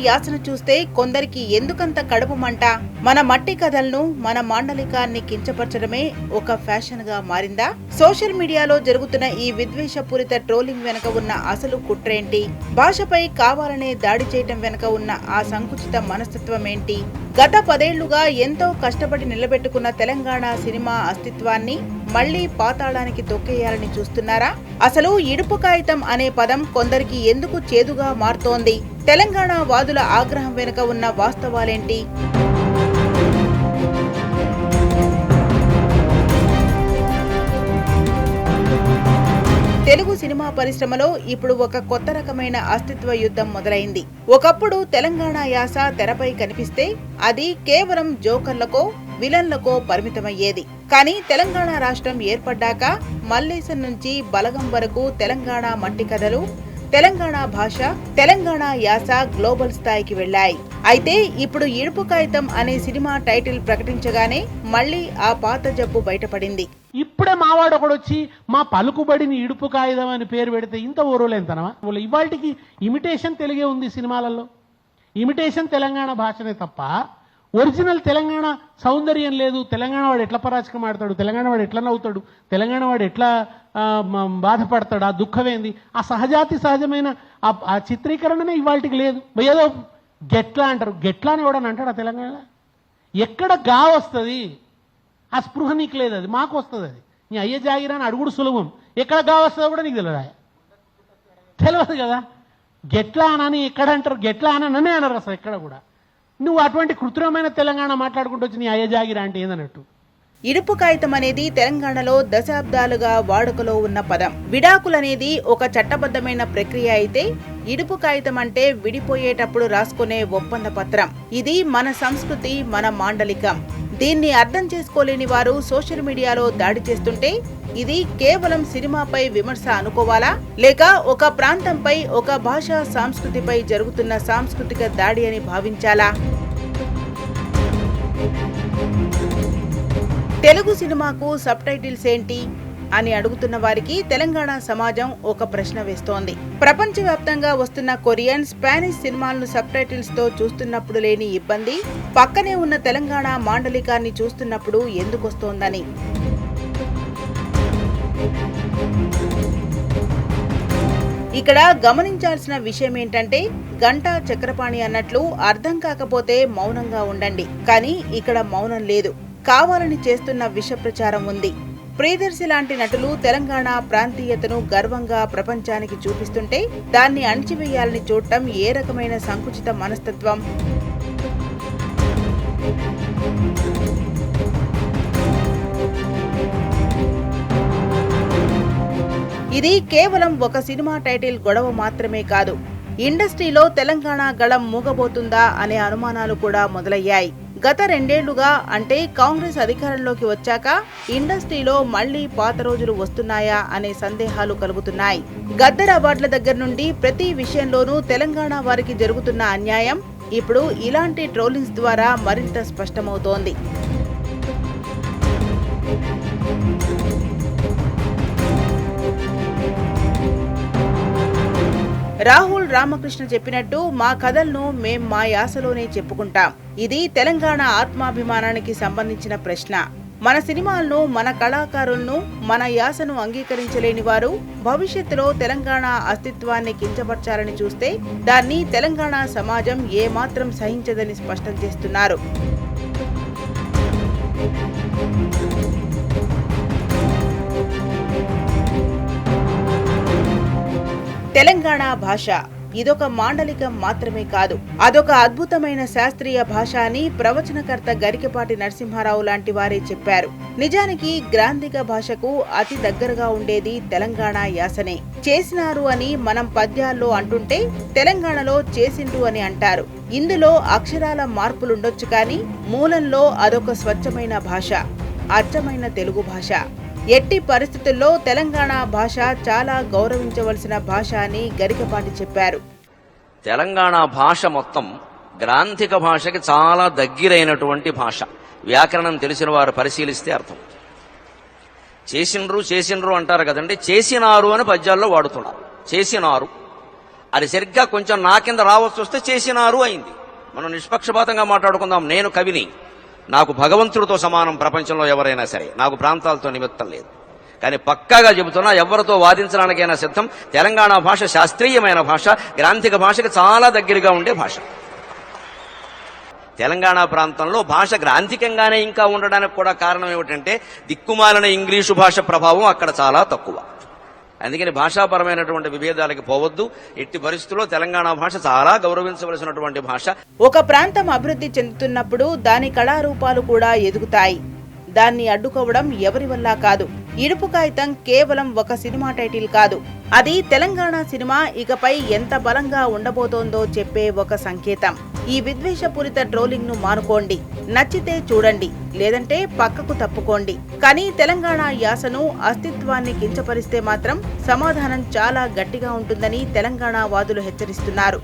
యాసను చూస్తే కొందరికి ఎందుకంత కడుపు మంట? మన మట్టి కథలను, మన మాండలికాన్ని కించపరచడమే ఒక ఫ్యాషన్ గా మారిందా? సోషల్ మీడియాలో జరుగుతున్న ఈ విద్వేషపూరిత ట్రోలింగ్ వెనుక ఉన్న అసలు కుట్రేంటి? భాషపై కావాలనే దాడి చేయటం వెనుక ఉన్న ఆ సంకుచిత మనస్తత్వం ఏంటి? గత 10 ఏళ్లుగా ఎంతో కష్టపడి నిలబెట్టుకున్న తెలంగాణ సినిమా అస్తిత్వాన్ని మళ్లీ పాతాళానికి తొక్కేయాలని చూస్తున్నారా? అసలు ఇడుపు కాగితం అనే పదం కొందరికి ఎందుకు చేదుగా మారుతోంది? తెలంగాణ వాదుల ఆగ్రహం వెనుక ఉన్న వాస్తవాలేంటి? తెలుగు సినిమా పరిశ్రమలో ఇప్పుడు ఒక కొత్త రకమైన అస్తిత్వ యుద్ధం మొదలైంది. ఒకప్పుడు తెలంగాణ యాస తెరపై కనిపిస్తే అది కేవలం జోకర్లకో, విలన్లకో పరిమితమయ్యేది. కానీ తెలంగాణ రాష్ట్రం ఏర్పడ్డాక మల్లేశం నుంచి బలగం వరకు తెలంగాణ మట్టి కథలు, తెలంగాణ భాష, తెలంగాణ యాస గ్లోబల్ స్థాయికి వెళ్లాయి. అయితే ఇప్పుడు ఇడుపు కాగితం అనే సినిమా టైటిల్ ప్రకటించగానే మళ్లీ ఆ పాత జబ్బు బయటపడింది. ఇప్పుడే మావాడు ఒకడు వచ్చి మా పలుకుబడిని ఇడుపు కాగితం అని పేరు పెడితే ఇంత ఓరోలేంతనమా? ఇవాళకి ఇమిటేషన్ తెలుగే ఉంది సినిమాలలో. ఇమిటేషన్ తెలంగాణ భాషనే తప్ప ఒరిజినల్ తెలంగాణ సౌందర్యం లేదు. తెలంగాణ వాడు ఎట్లా పరాచకం ఆడతాడు, తెలంగాణ వాడు ఎట్లా నవ్వుతాడు, తెలంగాణ వాడు ఎట్లా బాధపడతాడు, ఆ దుఃఖమేంది, ఆ సహజమైన ఆ చిత్రీకరణనే ఇవాళకి లేదు. ఏదో గెట్లా అంటారు, గెట్లా అని ఎవడని అంటాడు ఆ తెలంగాణ? ఎక్కడ గా వస్తుంది? ఆ స్పృహ నీకు లేదు, అది మాకు వస్తుంది. అది నీ అయ్యే జాగిరాని అడుగుడు సులభం. ఎక్కడ గా వస్తుందో కూడా నీకు తెలియదు కదా. గెట్లా అనని ఎక్కడ అంటారు? గెట్లా అననే అనరు అసలు ఎక్కడ కూడా. నువ్వు అటువంటి కృత్రిమమైన తెలంగాణ మాట్లాడుకుంటూ వచ్చి నీ అయ్యే జాగిరా అంటే ఏందన్నట్టు. ఇడుపు కాగితం అనేది తెలంగాణలో దశాబ్దాలుగా వాడుకలో ఉన్న పదం. విడాకులనేది ఒక చట్టబద్ధమైన ప్రక్రియ అయితే ఇడుపు కాగితం అంటే విడిపోయేటప్పుడు రాసుకునే ఒప్పంద పత్రం. ఇది మన సంస్కృతి, మన మాండలికం. దీన్ని అర్థం చేసుకోలేని వారు సోషల్ మీడియాలో దాడి చేస్తుంటే ఇది కేవలం సినిమాపై విమర్శ అనుకోవాలా? లేక ఒక ప్రాంతంపై, ఒక భాషా సంస్కృతిపై జరుగుతున్న సాంస్కృతిక దాడి అని భావించాలా? తెలుగు సినిమాకు సబ్ టైటిల్స్ ఏంటి అని అడుగుతున్న వారికి తెలంగాణ సమాజం ఒక ప్రశ్న వేస్తోంది. ప్రపంచవ్యాప్తంగా వస్తున్న కొరియన్, స్పానిష్ సినిమాలను సబ్ టైటిల్స్ తో చూస్తున్నప్పుడు లేని ఇబ్బంది పక్కనే ఉన్న తెలంగాణ మాండలికాన్ని చూస్తున్నప్పుడు ఎందుకొస్తోందని. ఇక్కడ గమనించాల్సిన విషయం ఏంటంటే, గంటా చక్రపాణి అన్నట్లు అర్థం కాకపోతే మౌనంగా ఉండండి. కానీ ఇక్కడ మౌనం లేదు, కావాలని చేస్తున్న విష ప్రచారం ఉంది. ప్రియదర్శి లాంటి నటులు తెలంగాణ ప్రాంతీయతను గర్వంగా ప్రపంచానికి చూపిస్తుంటే దాన్ని అణిచివేయాలని చూడటం ఏ రకమైన సంకుచిత మనస్తత్వం? ఇది కేవలం ఒక సినిమా టైటిల్ గొడవ మాత్రమే కాదు. ఇండస్ట్రీలో తెలంగాణ గళం మూగబోతుందా అనే అనుమానాలు కూడా మొదలయ్యాయి. గత 2 ఏళ్లుగా, అంటే కాంగ్రెస్ అధికారంలోకి వచ్చాక ఇండస్ట్రీలో మళ్లీ పాత రోజులు వస్తున్నాయా అనే సందేహాలు కలుగుతున్నాయి. గద్దర్ అవార్డుల దగ్గర నుండి ప్రతి విషయంలోనూ తెలంగాణ వారికి జరుగుతున్న అన్యాయం ఇప్పుడు ఇలాంటి ట్రోలింగ్స్ ద్వారా మరింత స్పష్టమవుతోంది. రాహుల్ రామకృష్ణ చెప్పినట్టు మా కథలను మేం మా యాసలోనే చెప్పుకుంటాం. ఇది తెలంగాణ ఆత్మాభిమానానికి సంబంధించిన ప్రశ్న. మన సినిమాలను, మన కళాకారులను, మన యాసను అంగీకరించలేని వారు భవిష్యత్తులో తెలంగాణ అస్తిత్వాన్ని కించపరచాలని చూస్తే దాన్ని తెలంగాణ సమాజం ఏమాత్రం సహించదని స్పష్టం చేస్తున్నారు. తెలంగాణ భాష ఇదొక మాండలికం మాత్రమే కాదు, అదొక అద్భుతమైన శాస్త్రీయ భాష అని ప్రవచనకర్త గరికపాటి నరసింహారావు లాంటి వారే చెప్పారు. నిజానికి గ్రాంధిక భాషకు అతి దగ్గరగా ఉండేది తెలంగాణ యాసనే. చేసినారు అని మనం పద్యాల్లో అంటుంటే తెలంగాణలో చేసిండ్రు అని అంటారు. ఇందులో అక్షరాల మార్పులుండొచ్చు, కానీ మూలంలో అదొక స్వచ్ఛమైన భాష, అచ్చమైన తెలుగు భాష. ఎట్టి పరిస్థితుల్లో తెలంగాణ భాష చాలా గౌరవించవలసిన భాష అని గరికపాటి చెప్పారు. తెలంగాణ భాష మొత్తం గ్రాంథిక భాషకి చాలా దగ్గరైనటువంటి భాష. వ్యాకరణం తెలిసిన వారు పరిశీలిస్తే అర్థం. చేసిండ్రు అంటారు కదండి, చేసినారు అని పద్యాల్లో వాడుతున్నారు. చేసినారు అది సరిగ్గా కొంచెం నా కింద రావచ్చు వస్తే చేసినారు అయింది. మనం నిష్పక్షపాతంగా మాట్లాడుకుందాం. నేను కవిని, నాకు భగవంతుడితో సమానం ప్రపంచంలో ఎవరైనా సరే, నాకు ప్రాంతాలతో నిమిత్తం లేదు. కానీ పక్కాగా చెబుతున్నా, ఎవరితో వాదించడానికైనా సిద్ధం. తెలంగాణ భాష శాస్త్రీయమైన భాష, గ్రాంథిక భాషకి చాలా దగ్గరగా ఉండే భాష. తెలంగాణ ప్రాంతంలో భాష గ్రాంథికంగానే ఇంకా ఉండడానికి కూడా కారణం ఏమిటంటే దిక్కుమాలిన ఇంగ్లీషు భాష ప్రభావం అక్కడ చాలా తక్కువ. అందుకని భాషాపరమైనటువంటి విభేదాలకి పోవద్దు. ఎట్టి పరిస్థితుల్లో తెలంగాణ భాష చాలా గౌరవించవలసినటువంటి భాష. ఒక ప్రాంతం అభివృద్ధి చెందుతున్నప్పుడు దాని కళారూపాలు కూడా ఎదుగుతాయి. దాన్ని అడ్డుకోవడం ఎవరి వల్ల కాదు. ఇడుపు కాగితం కేవలం ఒక సినిమా టైటిల్ కాదు, అది తెలంగాణ సినిమా ఇకపై ఎంత బలంగా ఉండబోతోందో చెప్పే ఒక సంకేతం. ఈ విద్వేషపూరిత ట్రోలింగ్ ను మానుకోండి. నచ్చితే చూడండి, లేదంటే పక్కకు తప్పుకోండి. కానీ తెలంగాణ యాసను, అస్తిత్వాన్ని కించపరిస్తే మాత్రం సమాధానం చాలా గట్టిగా ఉంటుందని తెలంగాణ వాదులు హెచ్చరిస్తున్నారు.